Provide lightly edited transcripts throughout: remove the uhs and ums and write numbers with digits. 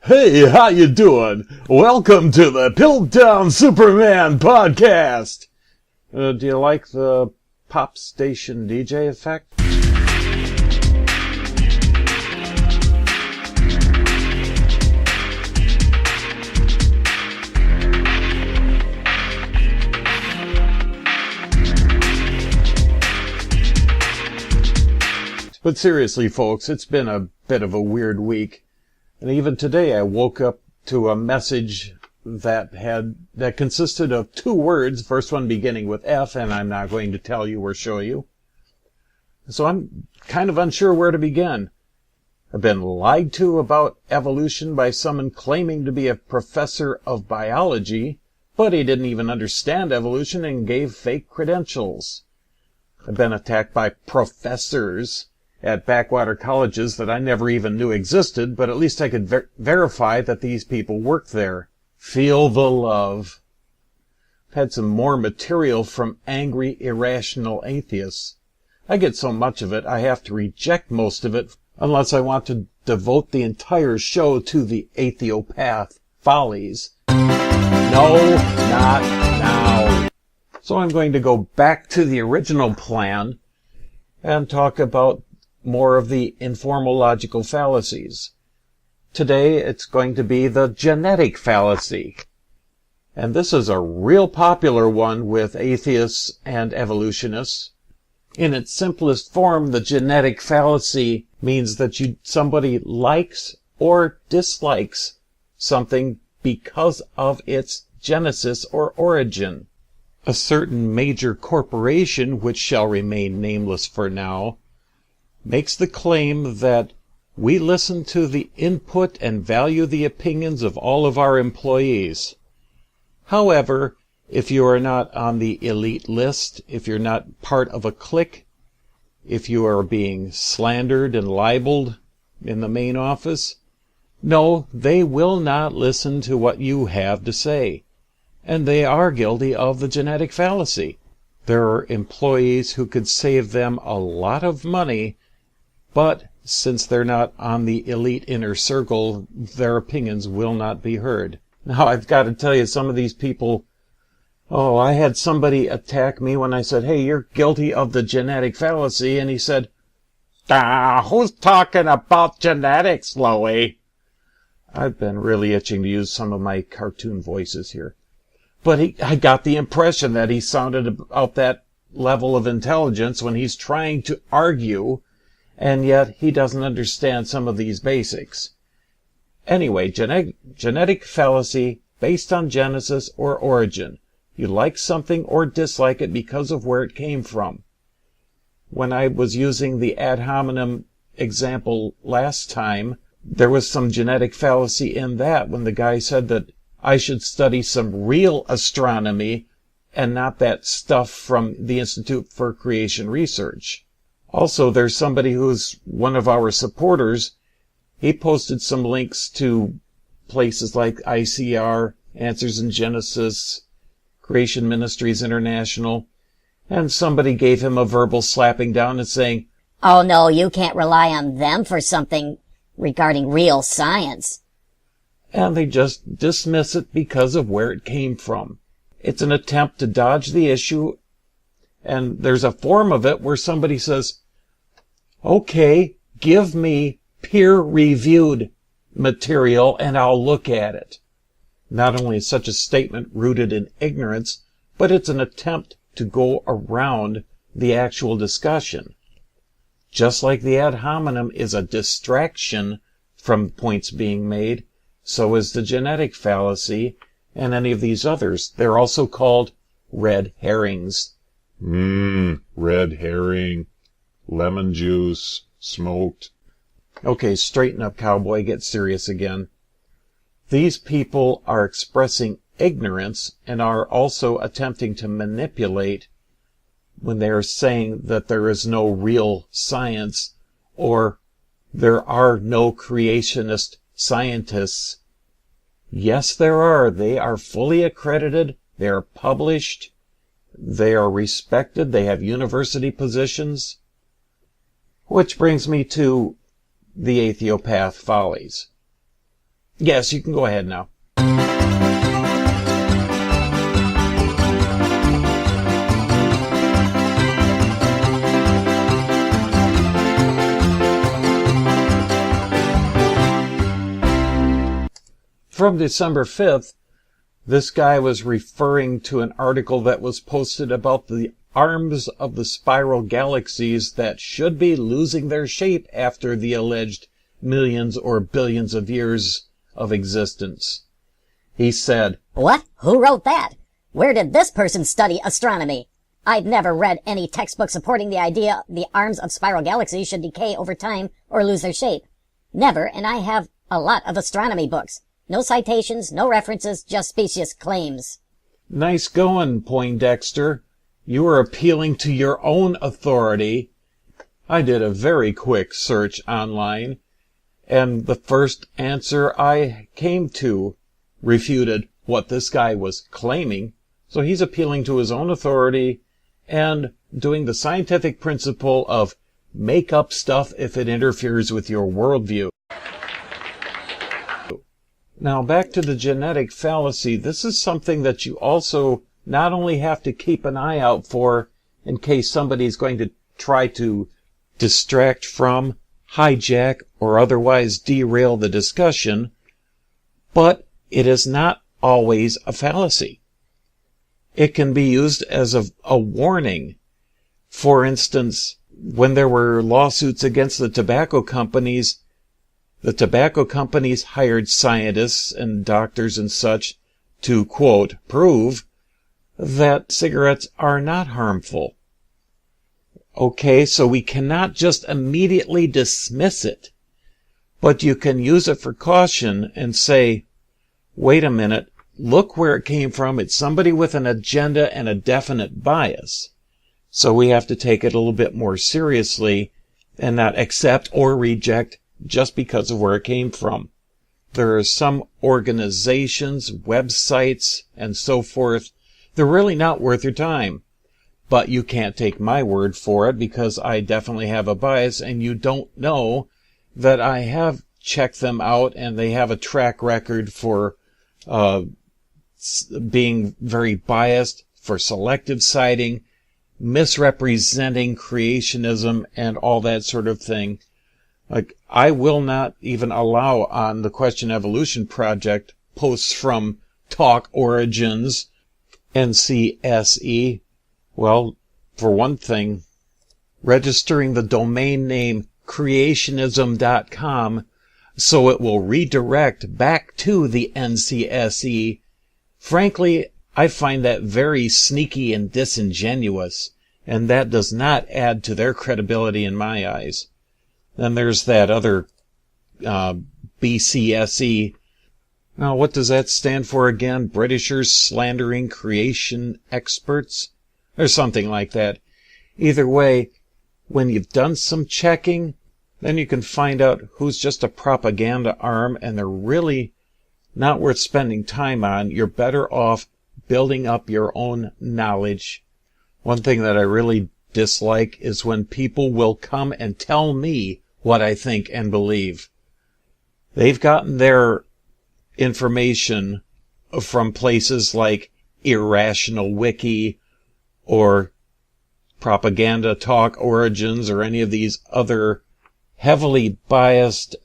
Hey, how you doing? Welcome to the Piltdown Superman podcast. Do you like the pop station DJ effect? But seriously, folks, it's been a bit of a weird week. And even today I woke up to a message that consisted of two words, first one beginning with F, and I'm not going to tell you or show you. So I'm kind of unsure where to begin. I've been lied to about evolution by someone claiming to be a professor of biology, but he didn't even understand evolution and gave fake credentials. I've been attacked by professors at backwater colleges that I never even knew existed, but at least I could verify that these people work there. Feel the love. I've had some more material from angry, irrational atheists. I get so much of it, I have to reject most of it unless I want to devote the entire show to the atheopath follies. No, not now. So I'm going to go back to the original plan and talk about more of the informal logical fallacies. Today it's going to be the genetic fallacy. And this is a real popular one with atheists and evolutionists. In its simplest form, the genetic fallacy means that somebody likes or dislikes something because of its genesis or origin. A certain major corporation, which shall remain nameless for now, makes the claim that we listen to the input and value the opinions of all of our employees. However, if you are not on the elite list, if you're not part of a clique, if you are being slandered and libeled in the main office, no, they will not listen to what you have to say. And they are guilty of the genetic fallacy. There are employees who could save them a lot of money, but since they're not on the elite inner circle, their opinions will not be heard. Now, I've got to tell you, some of these people, I had somebody attack me when I said, hey, you're guilty of the genetic fallacy, and he said, who's talking about genetics, Louie? I've been really itching to use some of my cartoon voices here. But I got the impression that he sounded about that level of intelligence when he's trying to argue, and yet he doesn't understand some of these basics. Anyway, genetic fallacy based on genesis or origin. You like something or dislike it because of where it came from. When I was using the ad hominem example last time, there was some genetic fallacy in that when the guy said that I should study some real astronomy and not that stuff from the Institute for Creation Research. Also, there's somebody who's one of our supporters. He posted some links to places like ICR, Answers in Genesis, Creation Ministries International, and somebody gave him a verbal slapping down and saying, oh no, you can't rely on them for something regarding real science. And they just dismiss it because of where it came from. It's an attempt to dodge the issue. And there's a form of it where somebody says, okay, give me peer-reviewed material and I'll look at it. Not only is such a statement rooted in ignorance, but it's an attempt to go around the actual discussion. Just like the ad hominem is a distraction from points being made, so is the genetic fallacy and any of these others. They're also called red herrings. Red herring, lemon juice, smoked. Okay, straighten up, cowboy. Get serious again. These people are expressing ignorance and are also attempting to manipulate when they are saying that there is no real science or there are no creationist scientists. Yes, there are. They are fully accredited. They are published. They are respected. They have university positions. Which brings me to the atheopath follies. Yes, you can go ahead now. From December 5th, this guy was referring to an article that was posted about the arms of the spiral galaxies that should be losing their shape after the alleged millions or billions of years of existence. He said, What? Who wrote that? Where did this person study astronomy? I'd never read any textbook supporting the idea the arms of spiral galaxies should decay over time or lose their shape. Never, and I have a lot of astronomy books. No citations, no references, just specious claims. Nice going, Poindexter. You are appealing to your own authority. I did a very quick search online, and the first answer I came to refuted what this guy was claiming. So he's appealing to his own authority and doing the scientific principle of make up stuff if it interferes with your worldview. Now, back to the genetic fallacy. This is something that you also not only have to keep an eye out for in case somebody's going to try to distract from, hijack, or otherwise derail the discussion, but it is not always a fallacy. It can be used as a warning. For instance, when there were lawsuits against the tobacco companies hired scientists and doctors and such to, quote, prove that cigarettes are not harmful. Okay, so we cannot just immediately dismiss it, but you can use it for caution and say, wait a minute, look where it came from. It's somebody with an agenda and a definite bias. So we have to take it a little bit more seriously and not accept or reject just because of where it came from. There are some organizations, websites, and so forth. They're really not worth your time. But you can't take my word for it because I definitely have a bias, and you don't know that I have checked them out and they have a track record for being very biased, for selective citing, misrepresenting creationism, and all that sort of thing. Like, I will not even allow on the Question Evolution Project posts from Talk Origins, NCSE. Well, for one thing, registering the domain name creationism.com so it will redirect back to the NCSE. Frankly, I find that very sneaky and disingenuous, and that does not add to their credibility in my eyes. Then there's that other BCSE. Now, what does that stand for again? Britishers slandering creation experts? Or something like that. Either way, when you've done some checking, then you can find out who's just a propaganda arm and they're really not worth spending time on. You're better off building up your own knowledge. One thing that I really dislike is when people will come and tell me what I think and believe. They've gotten their information from places like Irrational Wiki or Propaganda Talk Origins or any of these other heavily biased,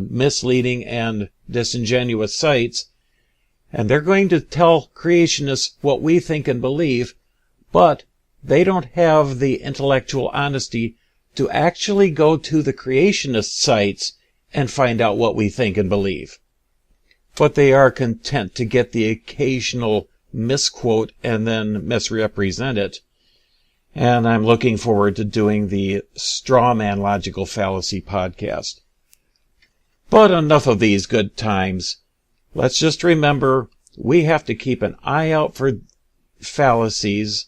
misleading, and disingenuous sites. And they're going to tell creationists what we think and believe, but they don't have the intellectual honesty to actually go to the creationist sites and find out what we think and believe. But they are content to get the occasional misquote and then misrepresent it. And I'm looking forward to doing the Strawman Logical Fallacy podcast. But enough of these good times. Let's just remember, we have to keep an eye out for fallacies.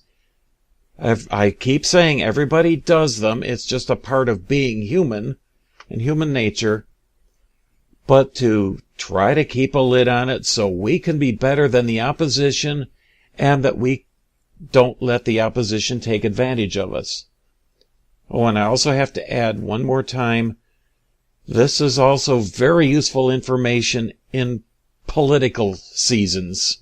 I keep saying everybody does them. It's just a part of being human and human nature. But to try to keep a lid on it so we can be better than the opposition and that we don't let the opposition take advantage of us. Oh, and I also have to add one more time, This is also very useful information in political seasons.